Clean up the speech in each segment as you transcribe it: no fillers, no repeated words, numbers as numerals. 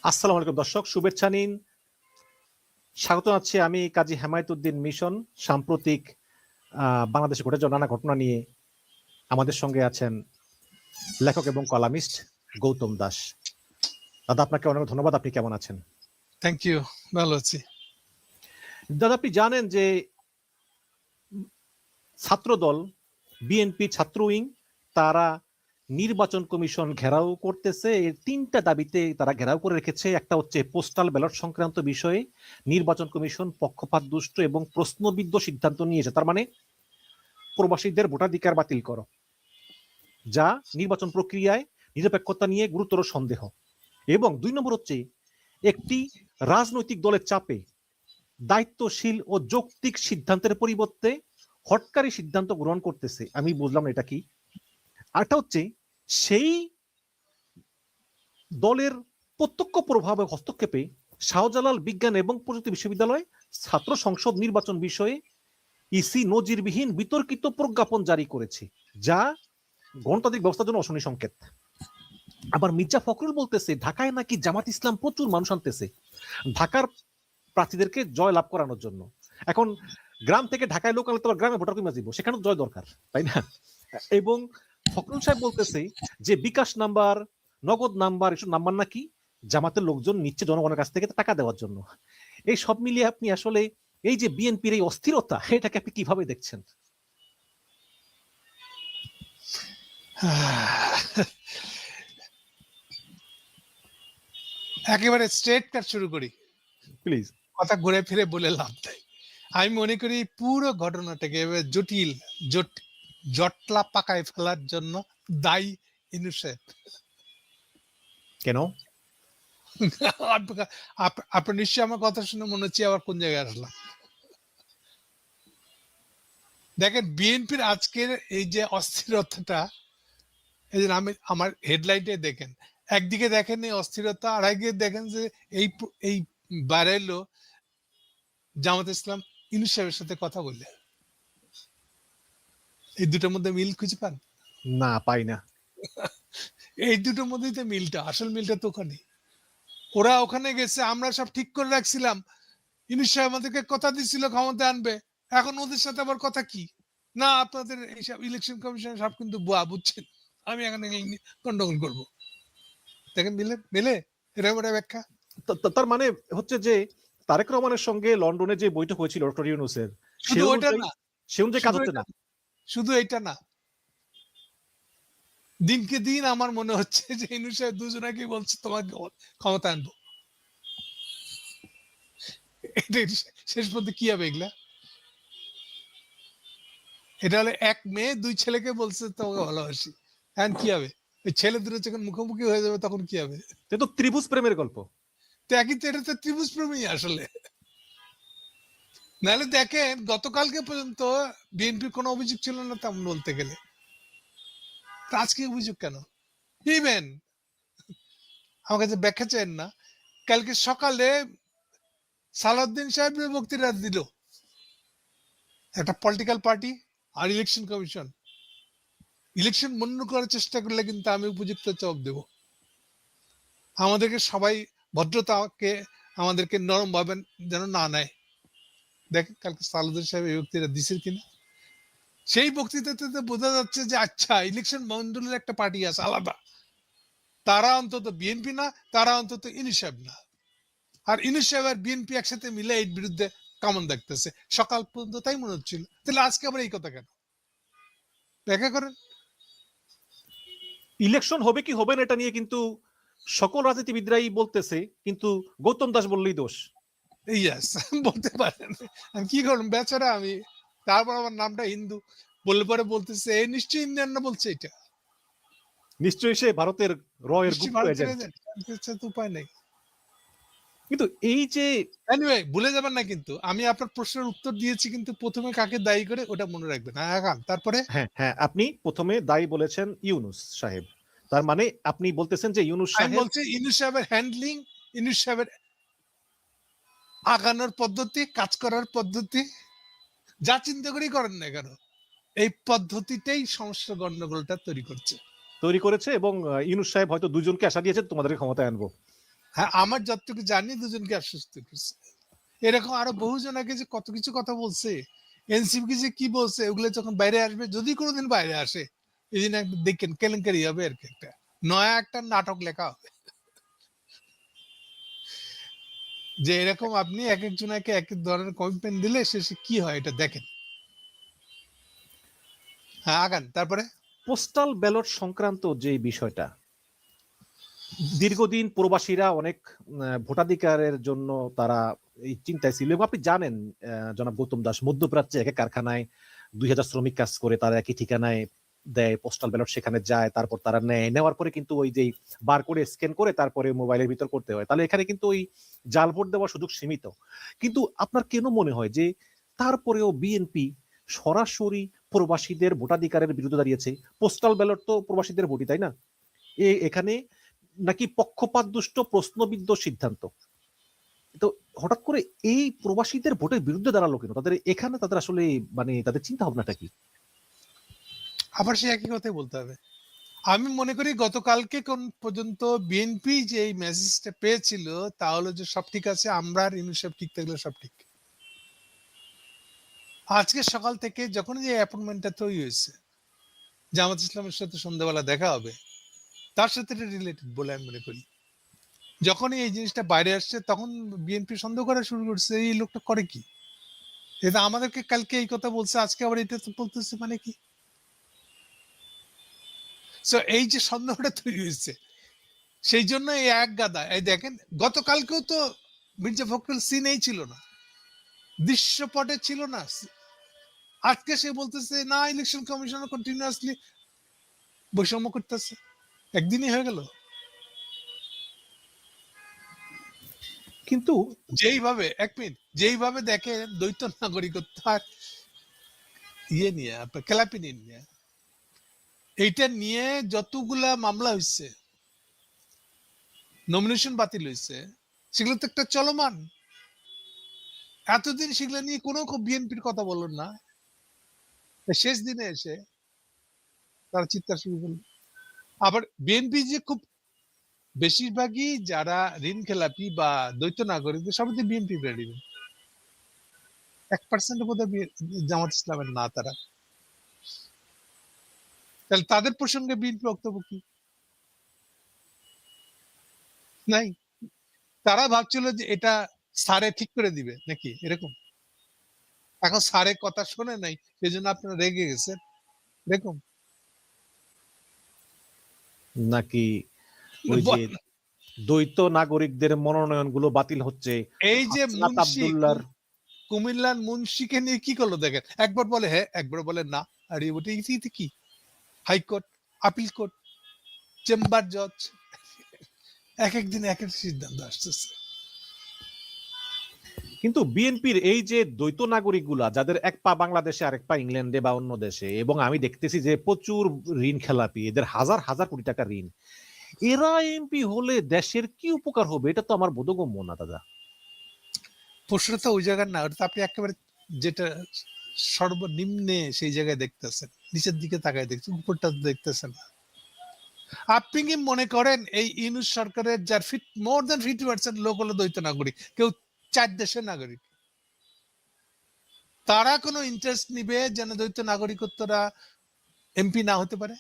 আসসালামু আলাইকুম দর্শক, শুভেচ্ছা নিন। স্বাগত জানাচ্ছি আমি কাজী হেমায়েতুদ্দিন মিশন। সাম্প্রতিক বাংলাদেশে ঘটে যাওয়া নানা ঘটনা নিয়ে আমাদের সঙ্গে আছেন লেখক এবং কলামিস্ট গৌতম দাস। দাদা, আপনাকে অনেক ধন্যবাদ। আপনি কেমন আছেন? থ্যাংক ইউ, ভালো আছি। দাদা, আপনি জানেন যে ছাত্রদল বিএনপি ছাত্র উইং তারা নির্বাচন কমিশন ঘেরাও করতেছে। এর তিনটা দাবিতে তারা ঘেরাও করে রেখেছে। একটা হচ্ছে পোস্টাল ব্যালট সংক্রান্ত বিষয়ে নির্বাচন কমিশন পক্ষপাত দুষ্ট এবং প্রশ্নবিদ্ধ সিদ্ধান্ত নিয়েছে। তার মানে প্রবাসীদের ভোটাধিকার বাতিল করো, যা নির্বাচন প্রক্রিয়ায় নিরপেক্ষতা নিয়ে গুরুতর সন্দেহ। এবং 2 নম্বর হচ্ছে একটি রাজনৈতিক দলের চাপে দায়িত্বশীল ও যৌক্তিক সিদ্ধান্তের পরিবর্তে হটকারী সিদ্ধান্ত গ্রহণ করতেছে। আমি বুঝলাম এটা কি। আরটা হচ্ছে সেই দলের প্রত্যক্ষ প্রভাবে হস্তক্ষেপে শাহজালাল বিজ্ঞান এবং প্রযুক্তি বিশ্ববিদ্যালয় ছাত্র সংসদ নির্বাচন বিষয়ে ইসি নজিরবিহীন বিতর্কিত প্রজ্ঞাপন জারি করেছে, যা গণতান্ত্রিক ব্যবস্থার জন্য অশনি সংকেত। আবার মির্জা ফখরুল বলতেছে ঢাকায় নাকি জামাত ইসলাম প্রচুর মানুষ আনতেছে ঢাকার প্রার্থীদেরকে জয় লাভ করানোর জন্য। এখন গ্রাম থেকে ঢাকায় লোক আনলে তো গ্রামে ভোটার কমে যাবো, সেখানেও জয় দরকার, তাই না? এবং ফখরুল সাহেব বলতেছে যে বিকাশ নাম্বার, নগদ নাম্বার, এসব নাম্বার নাকি জামাতের লোকজন নিচ্ছে জনগণের কাছ থেকে টাকা দেওয়ার জন্য। এই সব মিলিয়ে আপনি আসলে এই যে বিএনপির এই অস্থিরতা, এটাকে আপনি কিভাবে দেখছেন? একেবারে স্ট্রেট কাট শুরু করি, প্লিজ। কথা ঘুরে ফিরে বলে লাভ নাই। আমি মনে করি পুরো ঘটনাটাকে এবার জটিল জটলা পাকায় ফেলার জন্য দায়ী ইউনুসেফ। কেন? আপনার নিশ্চয়ই আমার কথা শুনে মনে হচ্ছে আবার কোন জায়গায় আসলাম। দেখেন, বিএনপির আজকের এই যে অস্থিরতাটা, এই যে আমি আমার হেডলাইনে দেখেন, একদিকে দেখেন এই অস্থিরতা, আর একদিকে দেখেন যে এই বাড়াইলো জামাত ইসলাম ইউনূস সাহেবের সাথে কথা বললে। এই দুটোর মধ্যে মিল খুঁজে পান? না, পাই না। এই দুটোর মধ্যেই তো মিলটা, আসল মিলটা তো ওখানে। ওরা ওখানে গেছে, আমরা সব ঠিক করে রাখছিলাম, ইউনূস সাহেব আমাদেরকে কথা দিচ্ছিল ক্ষমতা আনবে, এখন ওদের সাথে আবার কথা কি না আপনাদের এইসব ইলেকশন কমিশন সব কিন্তু বুয়া, বুঝছেন, আমি এখন গন্ডগোল করবো। দেখেন মিলে মিলে এরকম একটা ব্যাখ্যা। তার মানে হচ্ছে যে তারেক রহমানের সঙ্গে লন্ডনে যে বৈঠক হয়েছিল ডক্টর ইউনূসের, শুধু ওইটা না, সে অনুযায়ী কাজ হচ্ছে না। শুধু এটা না, দিনকে দিন আমার মনে হচ্ছে যে ইউনূস সাহেব দুজনাকে বলছে তোমাকে ক্ষমতা আনবো। শেষ পর্যন্ত কি হবে এগুলা? এটা হলো এক মেয়ে দুই ছেলেকে বলছে তোমাকে ভালোবাসি, এখন কি হবে? ওই ছেলে দুটো যখন মুখোমুখি হয়ে যাবে তখন কি হবে? তো ত্রিভুজ প্রেমের গল্প। তো একই তো, এটা তো ত্রিভুজ প্রেমী আসলে। নাহলে দেখেন গতকালকে পর্যন্ত বিএনপির কোনো অভিযোগ ছিল না তেমন বলতে গেলে, আজকে অভিযোগ কেন? ইভেন আমার কাছে ব্যাখ্যা চান না, কালকে সকালে সালাউদ্দিন সাহেব বক্তৃতা দিল একটা পলিটিক্যাল পার্টি আর ইলেকশন কমিশন। ইলেকশন বন্ধ করার চেষ্টা করলে কিন্তু আমি উপযুক্ত জবাব দেব। আমাদেরকে সবাই ভদ্রতাকে আমাদেরকে নরম ভাবে যেন না নেয়। দেখেন কালকে সালাউদ্দিন সাহেব এই বক্তৃতা দিচ্ছেন কিনা। সেই বক্তৃতাতে বোঝা যাচ্ছে যে আচ্ছা, ইলেকশন মন্ডলের একটা পার্টি আছে আলাদা, তারা অন্তত বিএনপি না, তারা অন্তত ইউনূস সাহেব না। আর ইউনূস সাহেব আর বিএনপি একসাথে মিলে এর বিরুদ্ধে কেমন দেখতেছে, সকাল পর্যন্ত তাই মনে হচ্ছিল। তাহলে আজকে আবার এই কথা কেন? ব্যাখ্যা করেন। ইলেকশন হবে কি হবে না এটা নিয়ে কিন্তু সকল রাজনীতিবিদরাই বলতেছে, কিন্তু গৌতম দাস বললেই দোষ। ইয়াস, বলতে পারেন। আমি কি করলাম বেচারা, আমি তারপর আমার নামটা হিন্দু বললে পরে বলতেছে এই নিশ্চয়ই ইন্ডিয়ান না, বলছে এটা নিশ্চয়ই সে ভারতের র এর গুপ্ত এজেন্ট। উপায় নেই। কিন্তু এই যে এনিওয়ে ভুলে যাবেন না, কিন্তু আমি আপনার প্রশ্নের উত্তর দিয়েছি, কিন্তু প্রথমে কাকে দায়ী করে ওটা মনে রাখবেন। হ্যাঁ, তারপরে হ্যাঁ হ্যাঁ, আপনি প্রথমে দায়ী বলেছেন ইউনূস সাহেব। তার মানে আপনি বলতেছেন যে ইউনূস আমি সাহেব, বলছি ইউনূস সাহেবের হ্যান্ডলিং, ইউনূস সাহেবের আগানোর পদ্ধতি, কাজ করার পদ্ধতি, যা চিন্তা করেই করেন না কেন, এই পদ্ধতিটাই সমস্যা গন্ডগোলটা তৈরি করছে। তৈরি করেছে। এবং ইউনূস সাহেব হয়তো দুজনকে আশা দিয়েছেন তোমাদের ক্ষমতায় আনবো। হ্যাঁ, আমার যতটুকু জানি দুজনকে আশ্বস্ত করছে। এরকম আরো বহুজন আগে যে কত কিছু কথা বলছে, এনসিপি যে কি বলছে ওগুলো যখন বাইরে আসবে, যদি কোনোদিন বাইরে আসে, এই দিন একটা দেখেন কেলেঙ্কারি হবে আর কি, একটা নয়া একটা নাটক লেখা হবে যে এরকম আপনি এক একজনকে এক এক ধরনের কমিটমেন্ট দিলে শেষে কি হয় এটা দেখেন। হ্যাঁ, আগান তারপরে। পোস্টাল ব্যালট সংক্রান্ত যে বিষয়টা, দীর্ঘদিন প্রবাসীরা অনেক ভোটাধিকারের জন্য তারা এই চিন্তায় ছিল, এবং আপনি জানেন জনাব গৌতম দাস, মধ্যপ্রাচ্যে এক কারখানায় 2000 শ্রমিক কাজ করে, তারা একই ঠিকানায় দেয়, পোস্টাল ব্যালট সেখানে যায়, তারপর তারা নেওয়ার পরে কিন্তু ওই যে বার করে স্ক্যান করে তারপরে মোবাইলের ভিতর করতে হয়, তাহলে এখানে কিন্তু ওই জাল ভোট দেওয়ার সুযোগ সীমিত। কিন্তু আপনার কেন মনে হয় যে তারপরেও বিএনপি সরাসরি প্রবাসীদের ভোটাধিকারের বিরুদ্ধে দাঁড়িয়েছে? পোস্টাল ব্যালট তো প্রবাসীদের ভোটই, তাই না? এখানে নাকি পক্ষপাত দুষ্ট প্রশ্নবিদ্ধ সিদ্ধান্ত? তো হঠাৎ করে এই প্রবাসীদের ভোটের বিরুদ্ধে দাঁড়ালো কেন? তাদের এখানে তাদের আসলে মানে তাদের চিন্তা ভাবনাটা কি? আবার সে একই কথাই বলতে হবে। আমি মনে করি গতকালকে কোন পর্যন্ত বিএনপি যে এই মেসেজটা পেয়েছিল তা হলো যে সব ঠিক আছে, আমরা আর ইউনিসেফ ঠিক থাকলে সব ঠিক। আজকে সকাল থেকে যখন যে অ্যাপয়েন্টমেন্টটা তৈরি হয়েছে, জামাত ইসলামের সাথে সন্ধ্যাবেলা দেখা হবে, তার সাথে রিলেটেড বলে আমি মনে করি। যখনই এই জিনিসটা বাইরে আসছে তখন বিএনপি সন্দেহ করা শুরু করছে, এই লোকটা করে কি, এটা আমাদেরকে কালকে এই কথা বলছে, আজকে আবার এটা তো বলতেছে, মানে কি? সো এই যে সন্দেহটা তৈরি হয়েছে, সেই জন্য এই এক গাদা, এই দেখেন গতকালকেও তো মির্জা ফখরুল সিনেই ছিল না, দৃশ্যপটে ছিল না। আজকে সে বলতেছে না, ইলেকশন কমিশন কন্টিনিউয়াসলি বৈষম্য করতেছে, একদিনই হয়ে গেল। কিন্তু যেইভাবে, এক মিনিট, যেইভাবে দেখেন দ্বৈত নাগরিকত্ব আর ইয়ে নিয়ে, আপনার খেলাপি নিয়ে, এইটা নিয়ে যতগুলা মামলা হয়েছে, নমিনেশন বাতিল হয়েছে, সেগুলো তো একটা চলমান। এতদিন সেগুলো নিয়ে কোনো বিএনপির কথা বললেন না, শেষ দিনে এসে তারা চিৎকার শুরু করলো। আবার বিএনপি যে খুব বেশিরভাগই যারা ঋণ খেলাপি বা দ্বৈত নাগরিকদের সবাই বিএনপি ক্রেডিট, 1% বোধহয় জামাত ইসলামের না তারা। তাহলে তাদের প্রসঙ্গে বিএনপি বক্তব্য কি? নাই। তারা ভাবছিল যে এটা স্যারে ঠিক করে দিবে নাকি এরকম, এখন স্যারের কথা শোনে নাই, সেই জন্য আপনারা রেগে গেছেন এরকম নাকি ওই যে দ্বৈত নাগরিকদের মনোনয়ন গুলো বাতিল হচ্ছে, এই যে হাসনাত মুন্সি আব্দুল্লাহর কুমিল্লার মুন্সিকে নিয়ে কি করলো দেখেন, একবার বলে হ্যাঁ, একবার বলে না, আর ওটা ইতিতে কি হাইকোর্ট, আপিল কোর্ট, চেম্বার জজ, এক একদিন এক এক সিদ্ধান্ত আসতেছে। কিন্তু বিএনপির এই যে দ্বৈত নাগরিকগুলা, যাদের এক পা বাংলাদেশে আরেক পা ইংল্যান্ডে বা অন্য দেশে, এবং আমি দেখতেছি যে প্রচুর ঋণ খেলাপি, এদের হাজার হাজার কোটি টাকা ঋণ, এরা এমপি হলে দেশের কি উপকার হবে? এটা তো আমার বোধগম্য না দাদা। প্রশ্নটা তো ওই জায়গার না, ওটা তো আপনি একেবারে যেটা সর্বনিম্নে সেই জায়গায় দেখতেছেন, নিচের দিকে তাকায় দেখছেন, উপরটা দেখতেছেন না। আপনি কি মনে করেন এই ইউনূস সরকারের যার মোর দেন 50% লোক হলো দ্বৈত নাগরিক, কেউ 4 দেশের নাগরিক, তারা কোনো ইন্টারেস্ট নিবে যেন দ্বৈত নাগরিকত্বরা এমপি না হতে পারে?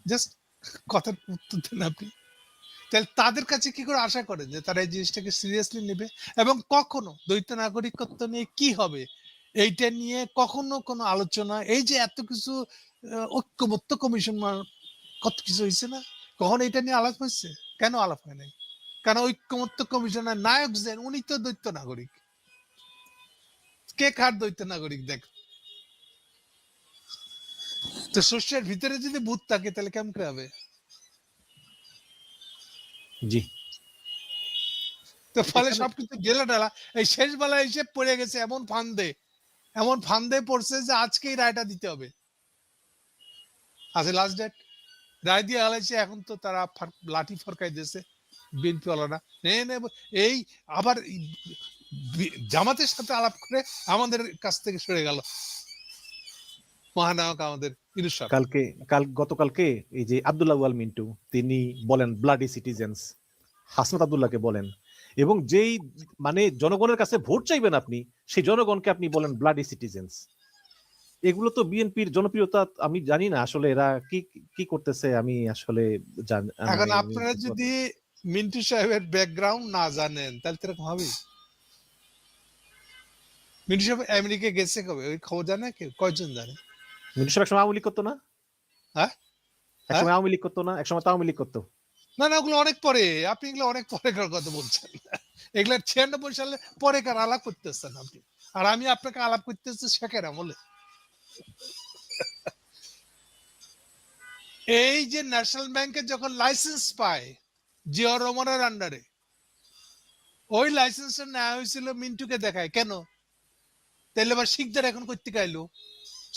জাস্ট কথার উত্তর দেন আপনি। তাহলে তাদের কাছে কি করে আশা করেন যে তারা এই জিনিসটাকে সিরিয়াসলি নেবে? এবং কখনো দ্বৈত নাগরিকত্ব নিয়ে কি হবে এইটা নিয়ে কখনো কোনো আলোচনা, এই যে এত কিছু ঐক্যমত্য কমিশন কত কিছু হয়েছে না, কখন এটা নিয়ে আলাপ হয়েছে? কেন আলাপ হয় নাই? কারণ ঐক্যমত্য কমিশনের নায়ক যে উনি তো দ্বৈত নাগরিক। কে কার দ্বৈত নাগরিক দেখ, তো শস্যের ভিতরে যদি ভূত থাকে তাহলে কেমন করে হবে? জি। তো ফলে এখানে সবকিছু ঢেলা ঢালা, এই শেষ বেলা এসে পড়ে গেছে এমন ফান্দে পড়ছে যে আজকেই রায়টা দিতে হবে, আজ লাস্ট ডেট, রায় দিয়ে হালাইছে, এখন তো তারা লাঠি ফরকাই দিয়েছে বিএনপি ওয়ালারা, এই আবার জামাতের সাথে আলাপ করে আমাদের কাছ থেকে সরে গেল মহানায়ক আমাদের ইউনূস সরকার। গতকালকে এই যে আব্দুল্লাহ ওয়াল মিন্টু, তিনি বলেন ব্লাডি সিটিজেন্স, হাসনাত আব্দুল্লাহকে বলেন, এবং যেই মানে জনগণের কাছে ভোট চাইবেন আপনি, সেই জনগণকে আপনি বলেন ব্লাডি সিটিজেন্স। এগুলো তো বিএনপির জনপ্রিয়তা আমি জানি না আসলে এরা কি কি করতেছে, আমি আসলে এখন মানে আপনারা যদি মিন্টু সাহেবের ব্যাকগ্রাউন্ড না জানেন তাহলে তো এরকম হবেই। মিন্টু সাহেব আমেরিকা গেছে কবে, ওই খবর জানে কেউ? কয়জন জানে? মিন্টু সাহেব একসময় আওয়ামী লীগ করতো না? হ্যাঁ হ্যাঁ, একসময় আওয়ামী লীগ করতো না? একসময় তো আওয়ামী লীগ করতো। না না, ওগুলো অনেক পরে, আপনি এগুলো অনেক পরেকার কথা বলছেন। এগুলো 96 সালে পরেকার আলাপ করতেছেন আপনি, আর আমি আপনাকে আলাপ করতেছি শেখের আমলে। এই যে ন্যাশনাল ব্যাংকে যখন লাইসেন্স পায় জিয়াউর রহমানের আন্ডারে, ওই লাইসেন্সটা নেওয়া হয়েছিল মিন্টুকে দেখায় কেন? তাহলে আবার শিকদার এখন করতে গাইলো?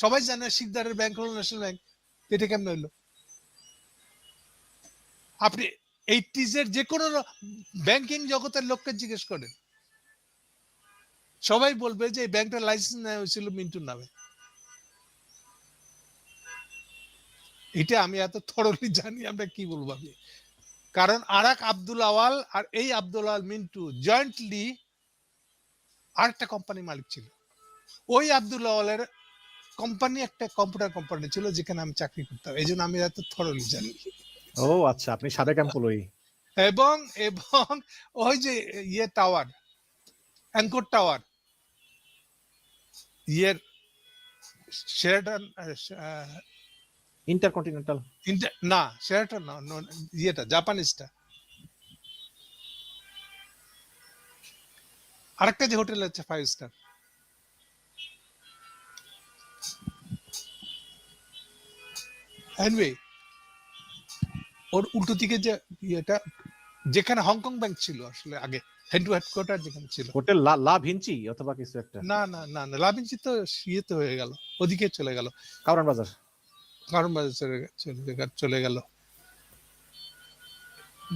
সবাই জানে শিকদারের ব্যাংক হলো ন্যাশনাল ব্যাংক, এটা কেমন হইলো? আপনি 80s এর যে কোনো ব্যাংকিং জগতের লোককে জিজ্ঞেস করেন, সবাই বলবে যে এই ব্যাংকটার লাইসেন্স নেওয়া হয়েছিল মিন্টুর নামে। এটা আমি এত থরলি জানি, আমরা কি বলবো আমি। কারণ আরাক আব্দুল আওয়াল আর এই আব্দুল আওয়াল মিন্টু জয়েন্টলি আরেকটা কোম্পানির মালিক ছিল। ওই আব্দুল আওয়ালের কোম্পানি একটা কম্পিউটার কোম্পানি ছিল যেখানে আমি চাকরি করতাম, এই জন্য আমি এত থরলি জানি। ও আচ্ছা, আপনি সাবেক এমপ্লয়ি। এবং এবং ওই যে ইয়ে টাওয়ার, অ্যাঙ্কর টাওয়ার, ইয়ের শেরাটন, ইন্টারকন্টিনেন্টাল। না শেরাটন না, ইয়েটা জাপানিজটা, আরেকটা যে হোটেল আছে 5 স্টার, এনিওয়ে ওর উল্টো দিকে যে ইয়েটা, যেখানে হংকং ব্যাংক ছিল আসলে আগে, হেডকোয়ার্টার যেখানে ছিল। হোটেল লা ভিঞ্চি অথবা কিছু একটা। না না না না, লাভিঞ্চি তো ইয়েতে হয়ে গেল, ওদিকে চলে গেল, কারণ বাজার। কারণ বাজার চলে গেল।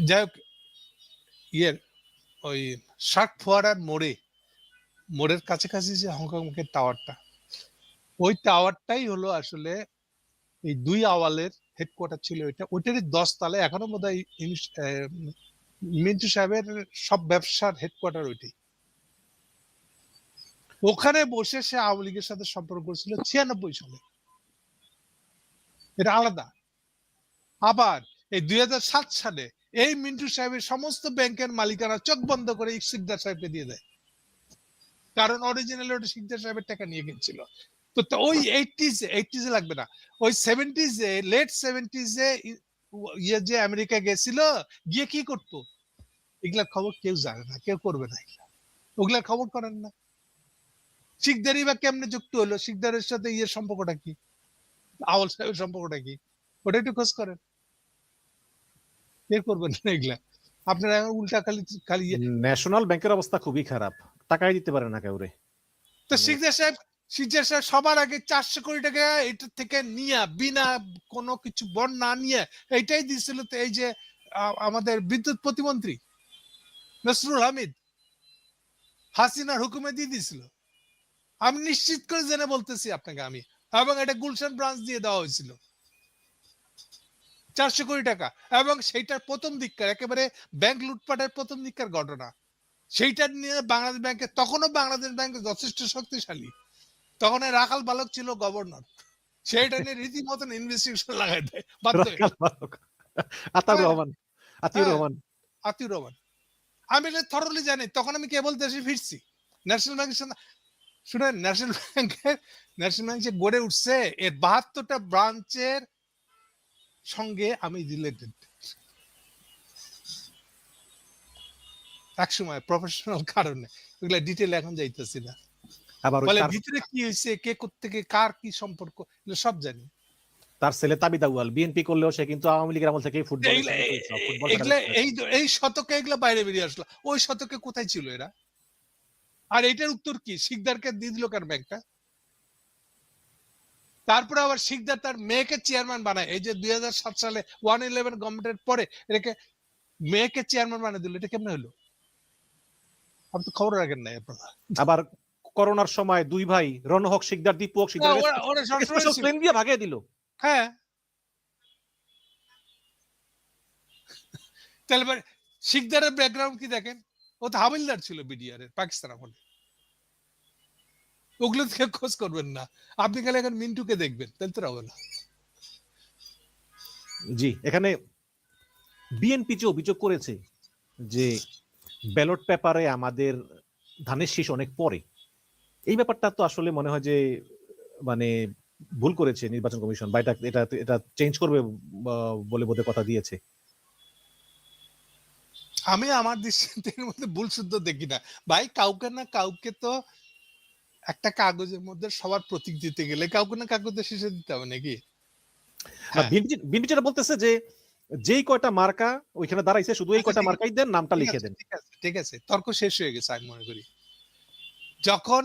যাই হোক, ইয়ের ওই শার্ক ফোয়ারার মোড়ের কাছাকাছি যে হংকং ব্যাংকের টাওয়ারটা, ওই টাওয়ারটাই হলো আসলে এই দুই আওয়ালের হেডকোয়ার্টার ছিল। ওইটারই 10 তলায় এখনো বোধহয় মিন্টু সাহেবের সব ব্যবসার হেডকোয়ার্টার ওইটাই। ওখানে বসে সে আওয়ামী লীগের সাথে সম্পর্ক করেছিল 96 সালে, এটা আলাদা। আবার এই 2007 সালে এই মিন্টু সাহেবের সমস্ত ব্যাংকের মালিকানা চোখ বন্ধ করে শিকদার সাহেবকে দিয়ে দেয়, কারণ অরিজিনালি ওটা শিকদার সাহেবের টাকা নিয়ে গেছিল। তো ওই 80s লাগবে না, ওই 70s লেট 70s ইয়ে যে আমেরিকা গেছিল, গিয়ে কি করতো এগুলার খবর কেউ জানে না, কেউ করবে না, ওগুলার খবর করেন না। শিকদারই বা কেমনে যুক্ত হলো, শিকদারের সাথে ইয়ের সম্পর্কটা কি, আওয়াল সাহেবের সম্পর্কটা কি, ওটা একটু খোঁজ করেন, কেউ করবেন না এগুলা। আপনারা উল্টা খালি খালি ন্যাশনাল ব্যাংকের অবস্থা খুবই খারাপ, টাকাই দিতে পারে না কাউরে। তো শিকদার সাহেব সবার আগে 400 কোটি টাকা এটা থেকে নিয়ে, বিনা কোনো কিছু বন্ড না নিয়ে এইটাই দিয়েছিল তো এই যে আমাদের বিদ্যুৎ প্রতিমন্ত্রী নসরুল হামিদ, হাসিনার হুকুমে দিয়ে দিয়েছিল। আমি নিশ্চিত করে জেনে বলতেছি আপনাকে আমি, এবং এটা গুলশান ব্রাঞ্চ দিয়ে দেওয়া হয়েছিল 400 কোটি টাকা। এবং সেইটার প্রথম দিককার একেবারে ব্যাংক লুটপাটের প্রথম দিককার ঘটনা, সেইটা নিয়ে বাংলাদেশ ব্যাংকে, তখনও বাংলাদেশ ব্যাংক যথেষ্ট শক্তিশালী, তখন রাখাল বালক ছিল গভর্নর, সেইটা নিয়ে রীতিমতন ইনভেস্টিগেশন লাগাই দেয় বাধ্য হয়ে। আতাউর হ্যাঁ, রহমান, আতিউর হ্যাঁ, রহমান। আতিউর রহমান। আমি এটা থরলি জানি, তখন আমি কেবল দেশে ফিরছি। ন্যাশনাল ব্যাংকের সাথে শুনেন, ন্যাশনাল ব্যাংক যে গড়ে উঠছে এর 72টা ব্রাঞ্চের সঙ্গে আমি রিলেটেড একসময় প্রফেশনাল কারণে, ওগুলা ডিটেল এখন যাইতেছি না। আবার বলে ভিতরে কি হয়েছে, কে কোত্থেকে কার কি সম্পর্ক, এগুলো সব জানি। তার ছেলে তাবিদ আউয়াল বিএনপি করলেও সে কিন্তু আওয়ামী লীগের আমল থেকেই ফুটবল এগুলা এই শতকে এগুলা বাইরে বেরিয়ে আসলো, ওই শতকে কোথায় ছিল এরা? আর এইটার উত্তর কি, শিকদারকে দিয়ে দিল কার ব্যাংকটা? তারপরে আবার শিকদার তার মেয়েকে চেয়ারম্যান বানায়, এই যে 2007 সালে 111 গভর্নমেন্টের পরে এটাকে মেয়েকে চেয়ারম্যান বানিয়ে দিল, এটা কেমনে হলো? আপনি তো খবর রাখেন নাই আপনারা। আবার করোনার সময় দুই ভাই রণহক শিকদার, দীপু হক শিকদার ওরা সবসময় ছিল। প্লেন দিয়ে ভাগিয়ে দিল। হ্যাঁ, তাহলে শিকদারের ব্যাকগ্রাউন্ড কি দেখেন, ও তো হাবিলদার ছিল বিডিআর এর পাকিস্তান আমলে। ওগুলো থেকে খোঁজ করবেন না, আপনি খালি এখন মিন্টুকে দেখবেন, তাহলে তো হবে না। জি, এখানে বিএনপি যে অভিযোগ করেছে যে ব্যালট পেপারে আমাদের ধানের শীষ অনেক পরে, এই ব্যাপারটা তো আসলে মনে হয় যে মানে ভুল করেছে নির্বাচন কমিশন, বা এটা এটা এটা চেঞ্জ করবে বলে বোধহয় কথা দিয়েছে। আমি আমার দৃষ্টির মধ্যে ভুল শুদ্ধ দেখি না ভাই, কাউকে না কাউকে তো একটা কাগজের মধ্যে সবার প্রতীক দিতে গেলে কাউকে না কাউকে তো শীষে দিতে হবে নাকি? হ্যাঁ, বিএনপি যেটা বলতেছে যে যেই কয়টা মার্কা ওইখানে দাঁড়াইছে শুধু এই আচ্ছা কয়টা ঠিক মার্কাই দেন, নামটা ঠিক লিখে আছে দেন। ঠিক আছে ঠিক আছে, তর্ক শেষ হয়ে গেছে আমি মনে করি। যখন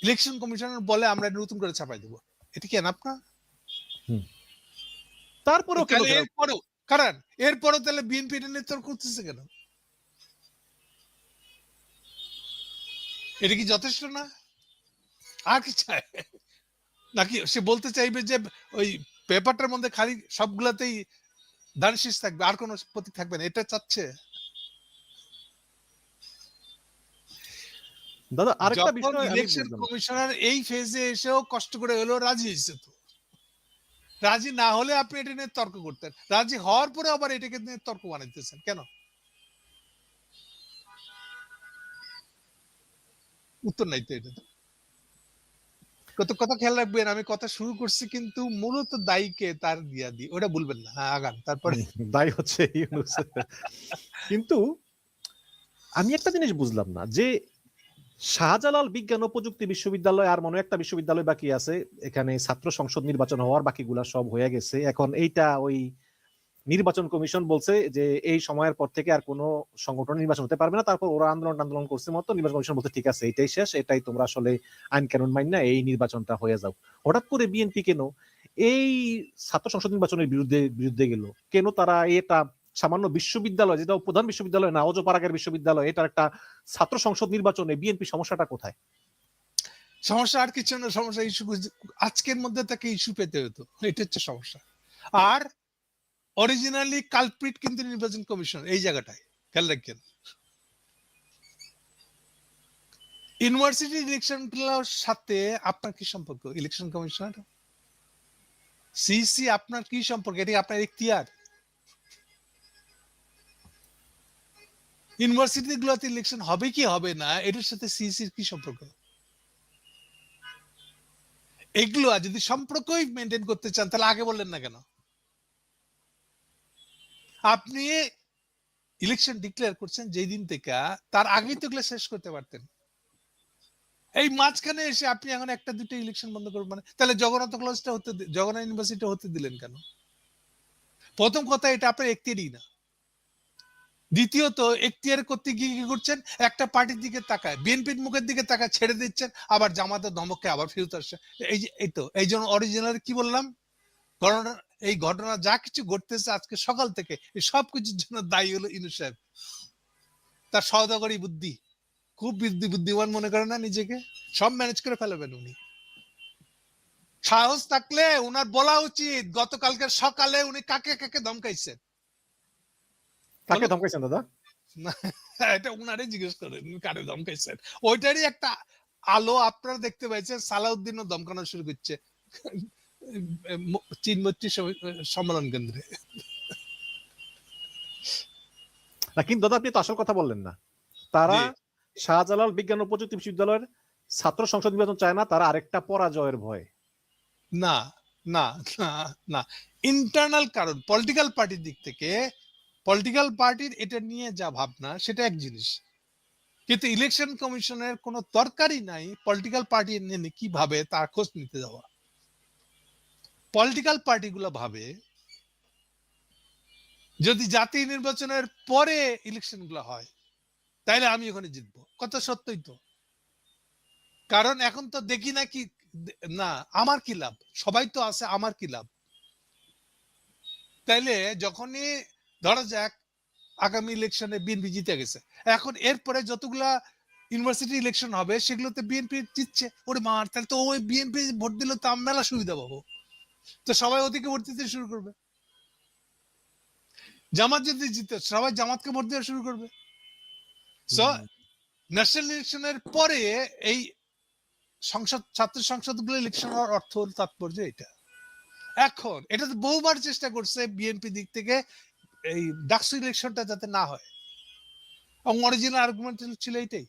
ইলেকশন কমিশনার বলে আমরা নতুন করে ছাপাই দেবো, এটা কি এনাফ না? তারপরেও কেন তাহলে এরপরেও, কারণ এরপরেও তাহলে বিএনপি এটা নিয়ে তর্ক করতেছে কেন? এটা কি যথেষ্ট না? আর কি চায়? নাকি সে বলতে চাইবে যে ওই পেপারটার মধ্যে খালি সবগুলাতেই ধান শীষ থাকবে, আর কোনো প্রতীক থাকবে না, এটা চাচ্ছে? দাদা আরেকটা যখন বিষয় আমি ইলেকশন বুঝলাম, কমিশনার এই ফেজে এসেও কষ্ট করে হলেও রাজি হয়েছে, তো রাজি না হলে আপনি এটা নিয়ে তর্ক করতেন, রাজি হওয়ার পরে আবার এটাকে নিয়ে তর্ক বানাইতেছেন কেন? উত্তর নাই তো এটা। কত কথা খেয়াল রাখবেন, আমি কথা শুরু করছি কিন্তু মূলত দায়ীকে তার দিয়া দি, ওটা বলবেন না। হ্যাঁ আগান তারপরে। দায়ী হচ্ছে ইউনূস। কিন্তু আমি একটা জিনিস বুঝলাম না যে শাহজালাল বিজ্ঞান ও প্রযুক্তি বিশ্ববিদ্যালয় আর মনে একটা বিশ্ববিদ্যালয় বাকি আছে, এখানে ছাত্র সংসদ নির্বাচন হওয়ার বাকিগুলা সব হয়ে গেছে, এখন এইটা ওই নির্বাচন কমিশন বলছে যে এই সময়ের পর থেকে আর কোনো সংগঠন নির্বাচন হতে পারবে না। তারপর ওরা আন্দোলন করছে মতো নির্বাচন কমিশন বলছে ঠিক আছে এটাই শেষ, এটাই তোমরা আসলে আইন কানুন মাইন না এই নির্বাচনটা হয়ে যাও। হঠাৎ করে বিএনপি কেন এই ছাত্র সংসদ নির্বাচনের বিরুদ্ধে গেল? কেন তারা এটা সামান্য বিশ্ববিদ্যালয়, যেটা প্রধান বিশ্ববিদ্যালয় না, অজপাড়াগের বিশ্ববিদ্যালয়, এটার একটা ছাত্র সংসদ নির্বাচনে বিএনপি সমস্যাটা কোথায়? সমস্যা আর কিছু না, সমস্যা ইস্যু আজকের মধ্যে তাকে ইস্যু পেতে হতো, এটা হচ্ছে সমস্যা। আর অরিজিনালি কালপ্রিট কিন্তু নির্বাচন কমিশন এই জায়গাটায়, খেয়াল রাখেন। ইউনিভার্সিটি ইলেকশন গুলোর সাথে আপনার কি সম্পর্ক? ইলেকশন কমিশনার সিসি আপনার কি সম্পর্ক? এটা আপনার এখতিয়ার? ইউনিভার্সিটি গুলোতে ইলেকশন হবে কি হবে না এটার সাথে সিসির কি সম্পর্ক? এগুলো যদি সম্পর্কই মেনটেন করতে চান তাহলে আগে বললেন না কেন? আপনি ইলেকশন ডিক্লেয়ার করছেন যেই দিন থেকে, তার আগেই তো এগুলো শেষ করতে পারতেন। এই মাঝখানে এসে আপনি এখন একটা দুটো ইলেকশন বন্ধ করবেন মানে, তাহলে জগন্নাথ কলেজটা হতে, জগন্নাথ ইউনিভার্সিটি হতে দিলেন কেন? প্রথম কথা এটা আপনার এখতিয়ারই না। দ্বিতীয়ত এখতিয়ার করতে গিয়ে কি করছেন, একটা পার্টির দিকে তাকায়, বিএনপির মুখের দিকে তাকায় ছেড়ে দিচ্ছেন, আবার জামাতের ধমকে আবার ফেরত আসছে। এই যে এই তো এই জন্য অরিজিনাল কি বললাম, ঘটনা, এই ঘটনা যা কিছু ঘটতেছে আজকে সকাল থেকে এই সব কিছুর জন্য দায়ী হলো ইউনূস সাহেব। তার সওদাগরি বুদ্ধি, খুব বুদ্ধিমান মনে করে না নিজেকে, সব ম্যানেজ করে ফেলবেন উনি। সাহস থাকলে উনার বলা উচিত গতকালকে সকালে উনি কাকে কাকে ধমকাইছেন। কাকে ধমকাইছেন দাদা? এটা উনারে জিজ্ঞেস করেন কারে ধমকাইছেন। ওইটারই একটা আলো আপনারা দেখতে পাইছেন, সালাউদ্দিনও ধমকানো শুরু করছে চীন মৈত্রী সম্মেলন কেন্দ্রে। না কিন্তু দাদা আপনি তো আসল কথা বললেন না। তারা শাহজালাল বিজ্ঞান ও প্রযুক্তি বিশ্ববিদ্যালয়ের ছাত্র সংসদ নির্বাচন চায় না, তারা আরেকটা পরাজয়ের ভয়। না না না না, ইন্টারনাল কারণ, পলিটিক্যাল পার্টির দিক থেকে, পলিটিক্যাল পার্টির এটা নিয়ে যা ভাবনা সেটা এক জিনিস, কিন্তু ইলেকশন কমিশনের কোনো দরকারই নাই পলিটিক্যাল পার্টি নিয়ে কি ভাবে তার খোঁজ নিতে যাওয়া। পলিটিক্যাল পার্টিগুলো ভাবে যদি জাতীয় নির্বাচনের পরে ইলেকশন গুলো হয় তাইলে আমি ওখানে জিতবো, কথা সত্যই তো। কারণ এখন তো দেখি না কি, না আমার কি লাভ, সবাই তো আছে, আমার কি লাভ? তাইলে যখনই ধরা যাক আগামী ইলেকশনে বিএনপি জিতে গেছে, এখন এরপরে যতগুলা ইউনিভার্সিটি ইলেকশন হবে সেগুলোতে বিএনপি জিতছে, ওরে মার, তাহলে তো ওই বিএনপি ভোট দিলে তো মেলা সুবিধা পাবো, তো সবাই ওদিকে ভোট দিতে শুরু করবে। জামাত যদি জিতে সবাই জামাতকে ভোট দেওয়া শুরু করবে। সো হুম। ন্যাশনাল ইলেকশনের পরে এই ছাত্র সংসদগুলো ইলেকশন হওয়ার অর্থ হল তাৎপর্য এটা। এখন এটা তো বহুবার চেষ্টা করছে বিএনপি দিক থেকে এই ডাকসু ইলেকশনটা যাতে না হয়, এবং অরিজিনাল আর্গুমেন্ট ছিল এইটাই।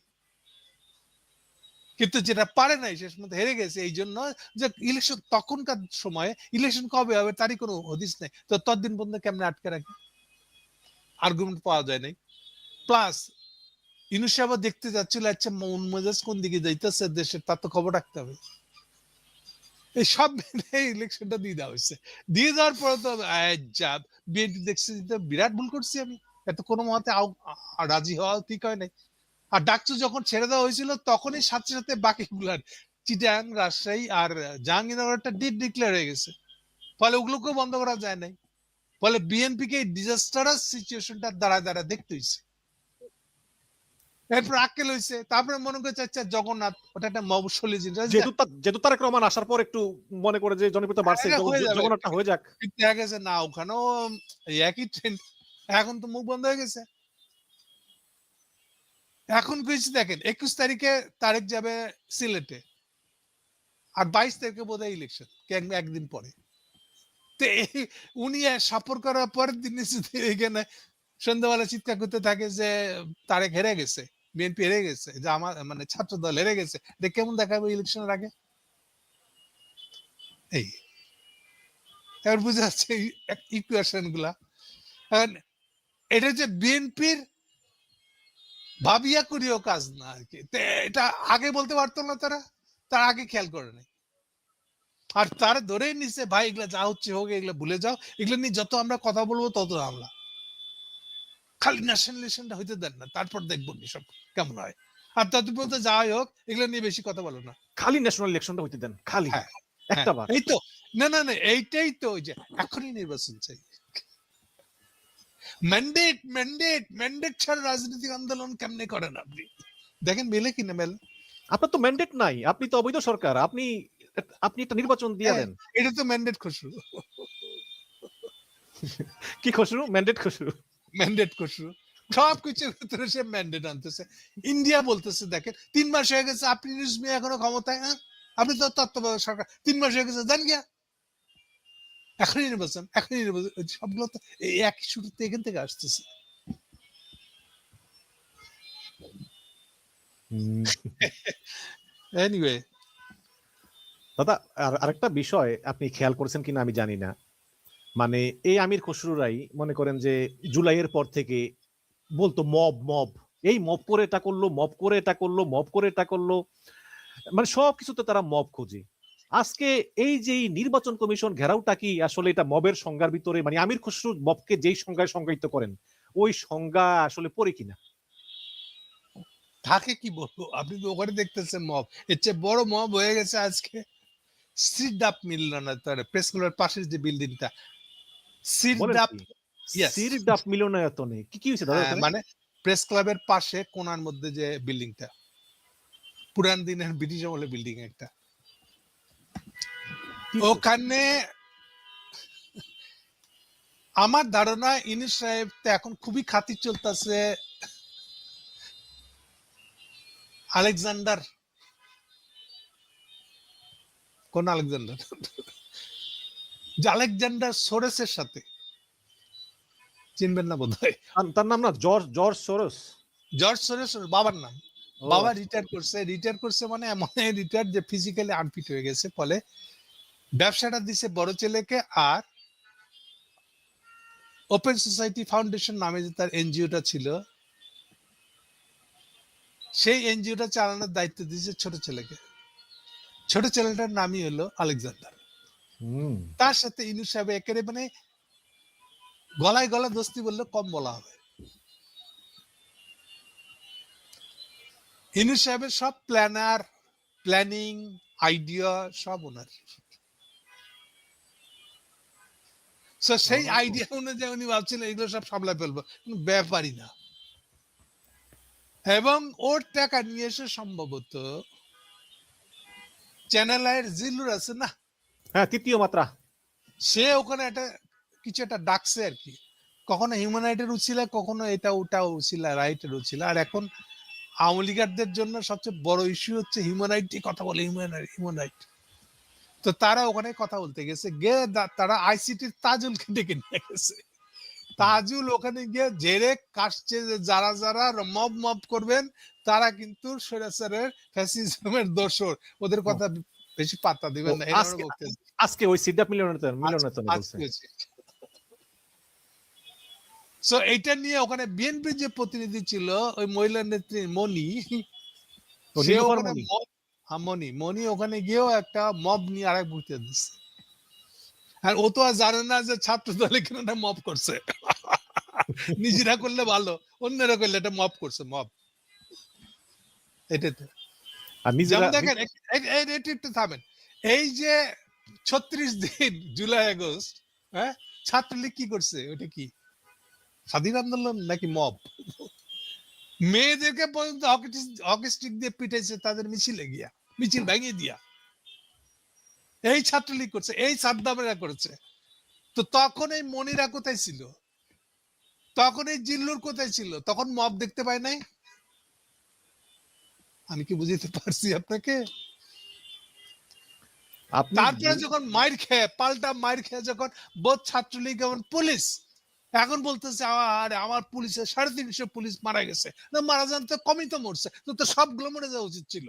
কিন্তু যেটা পারে নাই, শেষ মধ্যে হেরে গেছে এই জন্য যে ইলেকশন তখনকার সময়ে ইলেকশন কবে হবে তারই কোনো হদিস নেই, তো ততদিন পর্যন্ত কেমনে আটকে রাখে, আর্গুমেন্ট পাওয়া যায় নাই। প্লাস ইউনূস সাহেব দেখতে যাচ্ছিল আচ্ছা মন মেজাজ কোন দিকে যাইতেছে দেশের, তার তো খবর রাখতে হবে। এই সব ইলেকশনটা দিয়ে দেওয়া হয়েছে। দিয়ে দেওয়ার পরে তো বিএনপি দেখছে বিরাট ভুল করছি আমি, এত কোনো মতে রাজি হওয়া ঠিক হয় নাই। আর ডাকসু যখন ছেড়ে দেওয়া হয়েছিল তখনই সাথে সাথে বাকিগুলার চিটাং, রাজশাহী আর জাহাঙ্গীরনগরটা ডিক্লেয়ার হয়ে গেছে, ফলে ওগুলোকেও বন্ধ করা যায় নাই। ফলে বিএনপি কে ডিজাস্টারাস সিচুয়েশনটা দাঁড়ায় দাঁড়ায় দেখতে হয়েছে। এরপর আক্কেল হয়েছে, তারপরে মনে করছে আচ্ছা জগন্নাথ ওটা একটা মবসলী জিনিস, যেহেতু তারেক রহমান আসার পর একটু মনে করে যে জনপ্রিয়তা বাড়ছে, হয়ে যাবে, জগন্নাথটা হয়ে যাক। কিন্তু দেখা গেছে না, ওখানেও একই ট্রেন্ড। এখন তো মুখ বন্ধ হয়ে গেছে। এখন কিছু দেখেন 21 তারিখে তারেক যাবে সিলেটে, আর 22 তারিখে বোধ হয় ইলেকশন, একদিন পরে। তো উনি সফর করার পরের দিন এখানে সন্ধ্যাবেলা চিৎকার করতে থাকে যে তারেক হেরে গেছে, বিএনপি হেরে গেছে, যে আমার মানে ছাত্র দল হেরে গেছে। কেমন দেখাবে ইলেকশনের আগে? এই এবার বুঝে যাচ্ছে ইকুয়েশন গুলা। এটা যে বিএনপির ভাবিয়া করিও কাজ না আর কি, এটা আগে বলতে পারতো না তারা, তার আগে খেয়াল করে নাই। আর তারা ধরেই নিচ্ছে ভাই এগুলা যা হচ্ছে হোক, এগুলা ভুলে যাও, এগুলো নিয়ে যত আমরা কথা বলবো তত আমরা খালি ন্যাশনালাইজেশনটা হইতে দেন না, তারপর দেখবো সব কেমন হয়। আর তত বলতে যাই হোক, এগুলো নিয়ে বেশি কথা বলো না, খালি ন্যাশনাল ইলেকশনটা হইতে দেন, খালি হ্যাঁ হ্যাঁ, একটা বার। এই তো। না না না, এইটাই তো, ওই যে এখনই নির্বাচন চাই, ম্যান্ডেট ম্যান্ডেট ম্যান্ডেট ছাড়া রাজনৈতিক আন্দোলন কেমনে করেন আপনি? দেখেন মেলে কিনা মেলে? আপনার তো ম্যান্ডেট নাই, আপনি তো অবৈধ সরকার, আপনি আপনি একটা নির্বাচন দিয়ে দেন। এটা তো ম্যান্ডেট খুশরু। কি খসরু? ম্যান্ডেট খসরু। ম্যান্ডেট খুশরু সবকিছুর ভিতরে সে ম্যান্ডেট আনতেছে। ইন্ডিয়া বলতেছে দেখেন 3 মাস হয়ে গেছে আপনি নিউজ নিয়ে এখনো ক্ষমতায়, হ্যাঁ আপনি তো তত্ত্বাবধায়ক সরকার, 3 মাস হয়ে গেছে, জান গিয়া এখনই নির্বাচন, এখনই নির্বাচন, সবগুলো তো এই একই শুরুতে এখান থেকে আসতেছে। এনিওয়ে দাদা, আরেকটা বিষয় আপনি খেয়াল করেছেন কিনা আমি জানি না, মানে এই আমির খসরুরাই মনে করেন যে জুলাইয়ের পর থেকে বলতো মব মব, এই মব করে এটা করলো, মব করে এটা করলো, মব করে এটা করলো, মানে সব কিছুতে তারা মব খোঁজে। আজকে এই যে নির্বাচন কমিশন ঘেরাওটা কি আসলে এটা মবের সংজ্ঞার ভিতরে, মানে আমির খসরু মবকে যেই সংজ্ঞায় সংজ্ঞায়িত করেন ওই সংজ্ঞা আসলে পড়ে কিনা? থাকে কি বলবো, আপনি তো ওখানে দেখতেছেন মব, এর চেয়ে বড় মব হয়ে গেছে আজকে সিরডাপ মিলল না, তার প্রেস ক্লাবের পাশের যে বিল্ডিংটা বলেন সিরডাপ। কি? ইয়েস, সিরডাপ মিলনায়তনে কি কি হয়েছে দাদা হ্যাঁ ওখানে? মানে প্রেস ক্লাবের পাশে কোনার মধ্যে যে বিল্ডিংটা, পুরান দিনের ব্রিটিশ আমলের বিল্ডিং একটা, কি হয়েছে? ওখানে আমার ধারণা ইউনূস সাহেব তো এখন খুবই খাতির চলতেছে আলেকজান্ডার, কোন আলেকজান্ডার, যে আলেকজান্ডার সোরেসের সাথে, চিনবেন না বোধ হয়, তার নাম না George George Soros? George Soros ওর বাবার নাম। ও বাবা আচ্ছা। রিটায়ার করছে মানে এমন রিটায়ার যে ফিজিক্যালি আনফিট হয়ে গেছে, ফলে ব্যবসাটা দিছে বড় ছেলেকে, আর ওপেন সোসাইটি ফাউন্ডেশন নামে যে তার এনজিওটা ছিল, সেই এনজিওটা চালানোর দায়িত্ব দিয়েছে ছোট ছেলেকে। ছোট ছেলেটার নামই হলো আলেকজান্ডার। হুম। তার সাথে ইউনূস সাহেব একেবারে মানে গলায় গলা দোস্তি বললে কম বলা হবে। ইউনূস সাহেবের সব প্ল্যানিং আইডিয়া সব ওনার। সেই আইডিয়া অনুযায়ী উনি ভাবছিলেন এগুলো সব সামলায় ফেলবো, কিন্তু ব্যাপারই না। এবং ওর টাকা নিয়ে এসে সম্ভবত চ্যানেল আইয়ের জিল্লুর আছে না, হ্যাঁ, তৃতীয় মাত্রা। সে ওখানে একটা কিছু একটা ডাকছে আর কি, কখনো হিউম্যান রাইটের উছিলা, কখনো এটা ওটা উছিলা, রাইটের উছিলা। আর এখন আওয়ামী লীগারদের জন্য সবচেয়ে বড় ইস্যু হচ্ছে হিউম্যান রাইট নিয়ে কথা বলে, হিউম্যান রাইট। তো তারা ওখানে কথা বলতে গেছে, গিয়ে তারা আইসিটির তাজুলকে ডেকে নিয়ে গেছে। তাজুল ওখানে গিয়ে জেরে কাটছে যে যারা যারা মব করবেন তারা কিন্তু স্বৈরাচারের ফ্যাসিজমের দোসর, ওদের কথা বেশি পাত্তা দিবেন না, এটা আমরা বলতে। আজকে ওই সিডাপ মিলনের বলছে। সো এইটা নিয়ে ওখানে বিএনপির যে প্রতিনিধি ছিল, ওই মহিলা নেত্রী মনি, সে ওখানে মনি ওখানে গিয়েও একটা মব নিয়ে আরেক বুঝতে দিচ্ছে। আর ও তো আর জানে না যে ছাত্র দলে কিনা মব করছে। নিজেরা করলে ভালো, অন্যরা করলে এটা মব করছে, মব। এটাতে যেমন দেখেন, একটু থামেন, এই যে 36 দিন জুলাই আগস্ট, হ্যাঁ, ছাত্রলীগ কি করছে? ওটা কি স্বাধীন আন্দোলন নাকি মব? মেয়েদেরকে পর্যন্ত হকি স্টিক দিয়ে পিটাইছে তাদের মিছিলে গিয়া, মিছিল ভেঙে দিয়া। এই ছাত্রলীগ করছে, এই সাদ্দামেরা করেছে। তো তখন এই মনিরা কোথায় ছিল? তখন এই জিল্লুর কোথায় ছিল? তখন মব দেখতে পায় নাই? আমি কি বুঝতে পারছি আপনাকে? তারপরে যখন মাইর খেয়ে, পাল্টা মাইর খেয়ে যখন বোধ ছাত্রলীগ এবং পুলিশ এখন বলতেছে আরে আমার পুলিশের 350 পুলিশ মারা গেছে, না মারা যান তো কমই তো মরছে, তো সবগুলো মরে যাওয়া উচিত ছিল।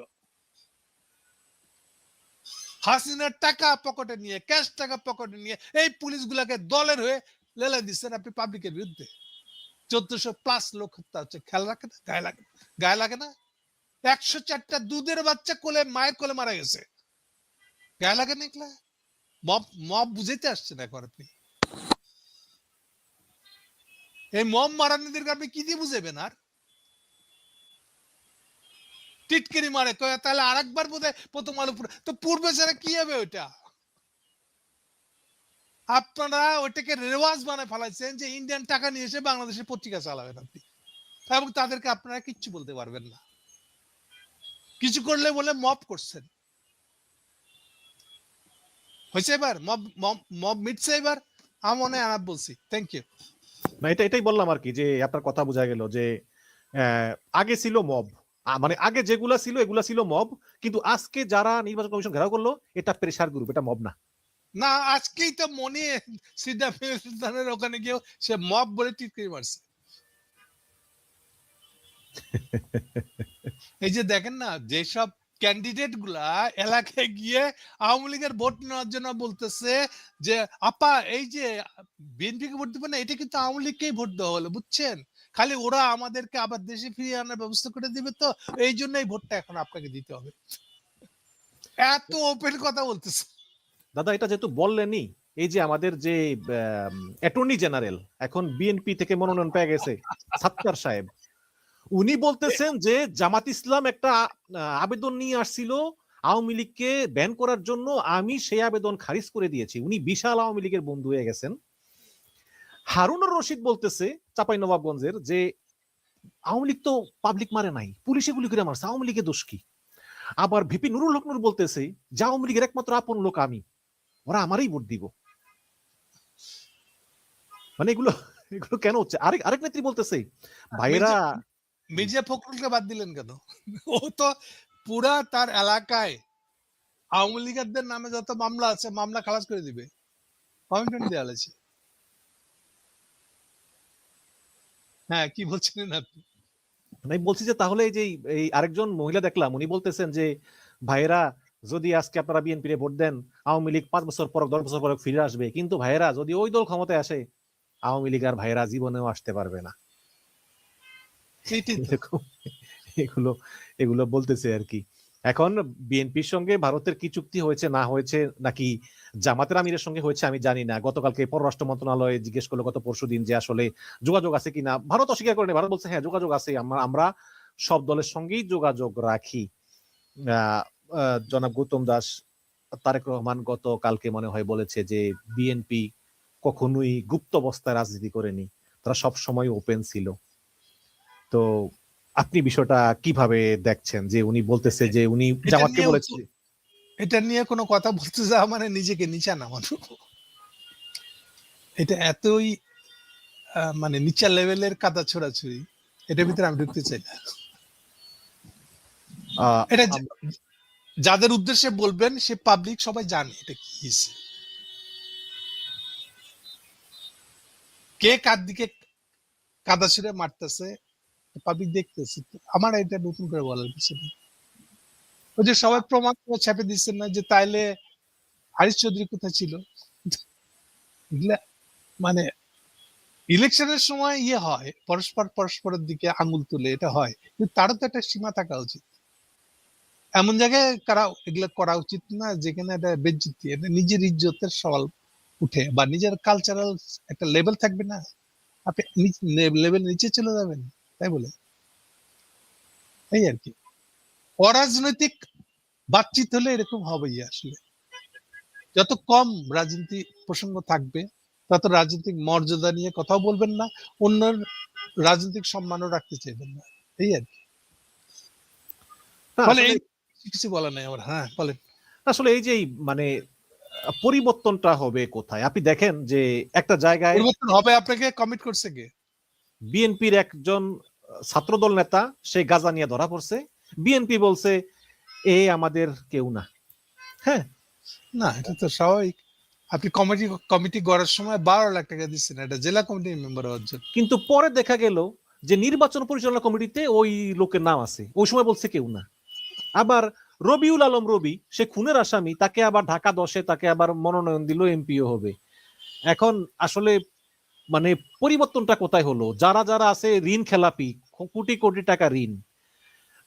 হাসিনার টাকা পকেটে নিয়ে, ক্যাশ টাকা পকেটে নিয়ে এই পুলিশগুলাকে দলের হয়ে লেলা দিচ্ছেন আপনি পাবলিকের বিরুদ্ধে। 1400+ লোক হত্যা হচ্ছে, খেয়াল রাখে না? গায়ে লাগে না? 104টা দুধের বাচ্চা কোলে, মায়ের কোলে মারা গেছে, গায়ে লাগে না? এগুলা মব বুঝাইতে আসছেন এখন আপনি? এই মব মারানিদেরকে আপনি কি দিয়ে বুঝাবেন? আর টিটকারি মারে কয়, তাহলে আরেকবার বোধহয় প্রথম আলো তো পূর্বে ছাড়া কি হবে ওইটা? আপনারা ওইটাকে রেওয়াজ বানায় ফেলাইছেন যে ইন্ডিয়ান টাকা নিয়ে এসে বাংলাদেশের পত্রিকা চালাবেন আপনি, এবং তাদেরকে আপনারা কিচ্ছু বলতে পারবেন না। কিছু করলে বলে মব করছেন। হয়েছে এবার মব মিটছে এবার? আমার মনে হয় আনাপ বলছি। Thank you. না, এটাই বললাম আর কি, যে আপনার কথা বোঝা গেল যে আগে ছিল মব, মানে আগে যেগুলা ছিল এগুলা ছিল মব, কিন্তু আজকে যারা নির্বাচন কমিশন ঘেরাও করলো এটা প্রেসার গ্রুপ, এটা মব না। না, আজকেই তো মনে সিদ্ধার্থের ওখানে গিয়ে সে মব বলে টিটকারি মারছে। এই যে দেখেন না, যেসব ক্যান্ডিডেট গুলা এলাকায় গিয়ে আওয়ামী লীগের ভোট নেওয়ার জন্য বলতেছে যে আপা এই যে বিএনপিকে ভোট দিবেন না, এটা কিন্তু আওয়ামী লীগকেই ভোট দেওয়া হলো, বুঝছেন? খালি ওরা আমাদেরকে আবার দেশে ফিরিয়ে আনার ব্যবস্থা করে দিবে, তো এই জন্য এই ভোটটা এখন আপনাকে দিতে হবে। এত ওপেন কথা বলতেছে। দাদা, এটা যেহেতু বললেনই, এই যে আমাদের যে অ্যাটর্নি জেনারেল এখন বিএনপি থেকে মনোনয়ন পেয়ে গেছে, সাত্তার সাহেব, উনি বলতেছেন যে জামাত ইসলাম একটা আবেদন নিয়ে আসছিল আওয়ামী লীগকে ব্যান করার জন্য, আমি সেই আবেদন খারিজ করে দিয়েছি। উনি বিশাল আওয়ামী লীগের বন্ধু হয়ে গেছেন। হারুনুর রশিদ বলতেছে চাঁপাইনবাবগঞ্জের যে আওয়ামী লীগ তো পাবলিক মারে নাই, পুলিশে গুলি করে মারছে, আওয়ামী লীগের দোষ কি? আবার ভিপি নুরুল হক নূর বলতেছে যে আওয়ামী লীগের একমাত্র আপন লোক আমি, ওরা আমারই ভোট দিব। মানে এগুলো কেন হচ্ছে? আরেক নেত্রী বলতেছে ভাইরা, মির্জা ফখরুলকে বাদ দিলেন কেন? ও তো পুরা তার এলাকায় আওয়ামী লীগের নামে যত মামলা আছে মামলা খালাস করে দিবে, কমিটমেন্ট দেওয়া আছে। হ্যাঁ, কি বলছিলেন আপনি? আমি বলছি যে তাহলে এই যে এই আরেকজন মহিলা দেখলাম, উনি বলতেছেন যে ভাইরা যদি আজকে আপনারা বিএনপি রে ভোট দেন, আওয়ামী লীগ 5 বছর পর 10 বছর পর ফিরে আসবে, কিন্তু ভাইরা যদি ওই দল ক্ষমতায় আসে, আওয়ামী লীগ আর ভাইরা জীবনেও আসতে পারবে না। এগুলো এগুলো বলতেছে আর কি। এখন বিএনপির সঙ্গে ভারতের কি চুক্তি হয়েছে না হয়েছে, নাকি জামাতের আমিরের সঙ্গে হয়েছে আমি জানি না। গতকালকে পররাষ্ট্র মন্ত্রণালয়ে জিজ্ঞেস করলো গত পরশুদিন যে আসলে যোগাযোগ আছে কিনা, ভারত অস্বীকার করেনি। ভারত বলছে হ্যাঁ যোগাযোগ আছে, আমরা সব দলের সঙ্গেই যোগাযোগ রাখি। জনাব গৌতম দাস, তারেক রহমান গতকালকে মনে হয় বলেছে যে বিএনপি কখনোই গুপ্ত অবস্থায় রাজনীতি করেনি, তারা সব সময় ওপেন ছিল। তো আপনি বিষয়টা কিভাবে দেখছেন যে উনি বলতেছে যে উনি জামাতকে বলেছে? এটা নিয়ে কোনো কথা বলতে যাওয়া মানে নিজেকে নিচা নামানো। এটা এতই মানে নিচা লেভেলের কাদা ছোড়াছুড়ি, এটার ভিতরে আমি ঢুকতে চাই না। আহ, এটা আম- যাদের উদ্দেশ্যে বলবেন সে পাবলিক সবাই জানে এটা কি হয়েছে, কে কার দিকে কাদা ছুড়ে মারতেছে, পাবলিক দেখতেছে। আমার এটা নতুন করে বলার কিছু নেই। ওই যে সবাই প্রমাণ করে ছাপে দিচ্ছেন না যে তাইলে হারিশ চৌধুরী কোথায় ছিল। এগুলা মানে ইলেকশনের সময় ইয়ে হয়, পরস্পর পরস্পরের দিকে আঙুল তুলে, এটা হয়, কিন্তু তারও তো একটা সীমা থাকা উচিত। এমন জায়গায় এগুলা করা উচিত না যেখানে এটা বেজ্জতি, এটা নিজের ইজ্জতের সওয়াল উঠে, বা নিজের কালচারাল একটা লেভেল থাকবে না, আপনি লেভেল নিচে চলে যাবেন, তাই বলে এই আর কি। অরাজনৈতিক বাতচিত হলে এরকম হবেই আসলে। যত কম রাজনীতি প্রসঙ্গ থাকবে, তত রাজনৈতিক মর্যাদা নিয়ে কথাও বলবেন না, অন্যের রাজনৈতিক সম্মানও রাখতে চাইবেন না, এই আর কি। না বলে আসলে এই কিছু বলা নাই আমার। হ্যাঁ বলেন। আসলে এই যে মানে পরিবর্তনটা হবে কোথায়? আপনি দেখেন যে একটা জায়গায় পরিবর্তন হবে আপনাকে কমিট করছে কে? বিএনপির একজন ছাত্রদল নেতা সে গাজা নিয়ে ধরা পড়ছে, বিএনপি বলছে এ আমাদের কেউ না। হ্যাঁ, না, এটা তো স্বাভাবিক। আপনি কমিটি গড়ার সময় 12 লাখ টাকা দিচ্ছেন এটা জেলা কমিটির মেম্বার হওয়ার জন্য। কিন্তু পরে দেখা গেল যে নির্বাচন পরিচালনা কমিটিতে ওই লোকের নাম আছে, ওই সময় বলছে কেউ না। আবার রবিউল আলম রবি, সে খুনের আসামি, তাকে আবার ঢাকা 10-এ তাকে আবার মনোনয়ন দিল, এমপিও হবে। এখন আসলে মানে পরিবর্তনটা কোথায় হলো? যারা যারা আছে ঋণ খেলাপি, কোটি কোটি টাকা ঋণ,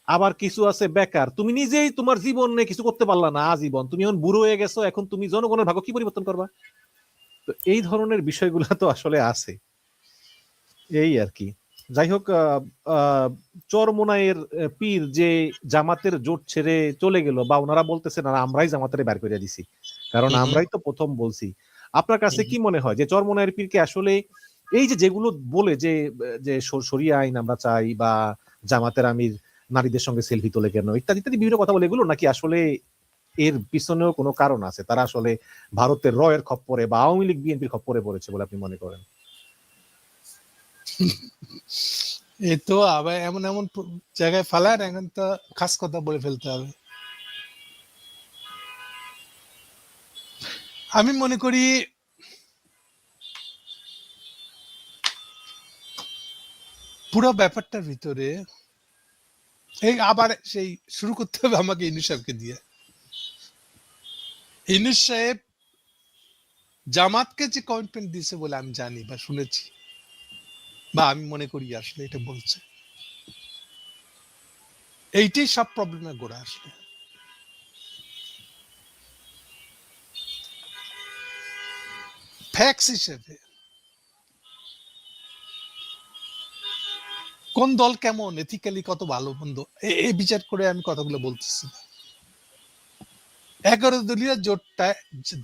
আবার কিছু আছে বেকার। তুমি নিজেই তোমার জীবনে কিছু করতে পারলা না আজীবন, তুমি এখন বুড়ো হয়ে গেছো, এখন তুমি জনগণের ভাগ্য কি পরিবর্তন করবা? তো এই ধরনের বিষয়গুলো তো আসলে আছে, এই আর কি। যাই হোক, চরমোনাইয়ের পীর যে জামাতের জোট ছেড়ে চলে গেল, বা ওনারা বলতেছেন আর আমরাই জামাতের বের করে দিছি, কারণ হুম হুম আমরাই তো প্রথম বলছি। আপনার কাছে হুম। কি মনে হয় যে চরমোনাইয়ের পীরকে আসলে এই যে যেগুলো বলে যে যে শরিয়া আইন আমরা চাই, বা জামাতের আমির নারীদের সঙ্গে সেলফি তোলে কেন, ইত্যাদি ইত্যাদি বিভিন্ন কথা বলে, এগুলো নাকি আসলে এর পিছনেও কোনো কারণ আছে? তারা আসলে ভারতের রয়ের খপ্পরে বা আওয়ামী লীগ বিএনপির খপ্পরে পড়েছে বলে আপনি মনে করেন? এই তো আবার এমন এমন জায়গায় ফালার, এখন তো খাস কথা বলে ফেলতে হবে। আমি মনে করি পুরো ব্যাপারটার ভিতরে এই আবার সেই শুরু করতে হবে আমাকে ইউনূস সাহেবকে দিয়ে। ইউনূস সাহেব জামাতকে যে কমিটমেন্ট দিয়েছে বলে আমি জানি বা শুনেছি, বা আমি মনে করি আসলে এটা বলছে, এইটাই সব প্রবলেমের গোড়া আসলে। ফ্যাক্টস হিসেবে কোন দল কেমন, এথিক্যালি কত ভালো মন্দ, এই বিচার করে আমি কথাগুলো বলতেছি না। 11 দলীয় জোটটা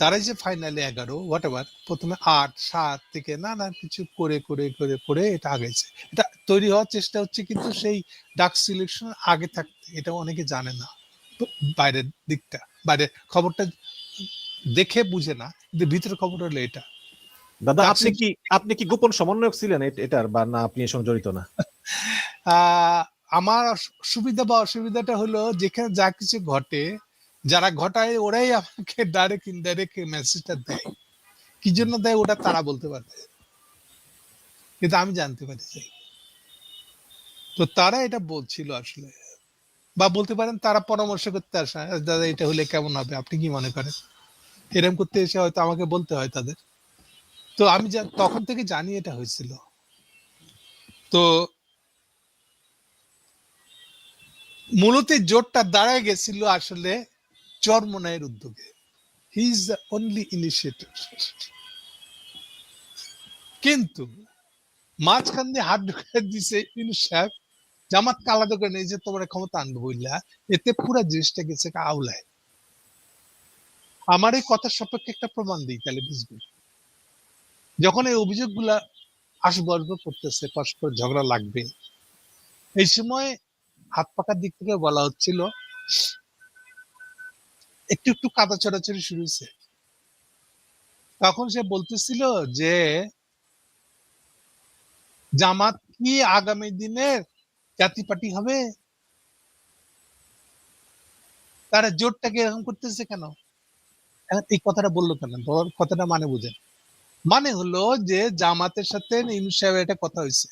দাঁড়াইছে ফাইনালে 11, হোয়াট এভার, প্রথমে 8-7 থেকে না কিছু করে করে করে করে এটা আগাইছে। এটা তৈরি হওয়ার চেষ্টা হচ্ছে, কিন্তু সেই ডাক সিলেকশন আগে থাকতে, এটা অনেকে জানে না। তো বাইরের দিকটা, বাইরের খবরটা দেখে বুঝে না, কিন্তু ভিতরের খবর হলো এটা। দাদা, ডাক আপনি কি গোপন সমন্বয়ক ছিলেন এটার, বা না আপনি এর সঙ্গে জড়িত না? আমার সুবিধা বা অসুবিধাটা হলো, যেখানে যা কিছু ঘটে, যারা ঘটায় ওরাই আমাকে ডাইরেক্ট ইনডাইরেক্ট মেসেজটা দেয়। কি জন্য দেয় ওটা তারা বলতে পারবে, কিন্তু আমি জানতে পারি যাই। তো তারা এটা বলছিল আসলে, বা বলতে পারেন তারা পরামর্শ করতে আসে, দাদা এটা হলে কেমন হবে, আপনি কি মনে করেন, এরকম করতে এসে হয়তো আমাকে বলতে হয় তাদের। তো আমি তখন থেকে জানি এটা হয়েছিল। তো মূলত জোটটা দাঁড়ায় গেছিল আসলে চরমোনাইয়ের উদ্যোগে। He is the only initiator. কিন্তু মাঝখান দিয়ে হাত ঢুকে দিছে ইউনূস সাহেব, জামাত আলাদা করে নিয়ে যে তোমার ক্ষমতা আনবো বললা, এতে পুরো জিনিসটা গেছে আউলায়। আমার এই কথার সপক্ষে একটা প্রমাণ দিই, তাহলে বুঝবেন। যখন এই অভিযোগগুলা আসবো করতেছে, পরস্পর ঝগড়া লাগবে, এই সময় হাত পাকার দিক থেকে বলা হচ্ছিল, একটু একটু কাদা ছড়াছড়ি শুরু হয়েছে। তখন সে বলতেছিল যে জামাত কি আগামী দিনের জাতীয় পার্টি হবে? তারা জোটটাকে এরকম করতেছে কেন? এখন এই কথাটা বললো কেন? বলার কথাটা মানে বুঝেন। মানে হলো যে জামাতের সাথে ইউনূস সাহেবের একটা কথা হয়েছে,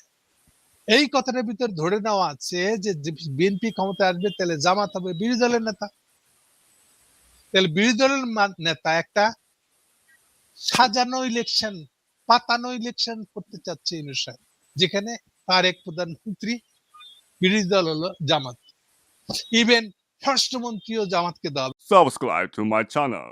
এই কথাটার ভিতর ধরে নেওয়া আছে যে বিএনপি ক্ষমতায় আসবে তাহলে জামাত হবে বিরোধী দলের নেতা। তাহলে বিরোধী দলের নেতা একটা সাজানো ইলেকশন, পাতানো ইলেকশন করতে চাচ্ছে ইউনূস সাহেব, যেখানে তার এক প্রধানমন্ত্রী, বিরোধী দল হলো জামাত, ইভেন স্বরাষ্ট্রমন্ত্রীও জামাতকে দেওয়া। Subscribe to my channel.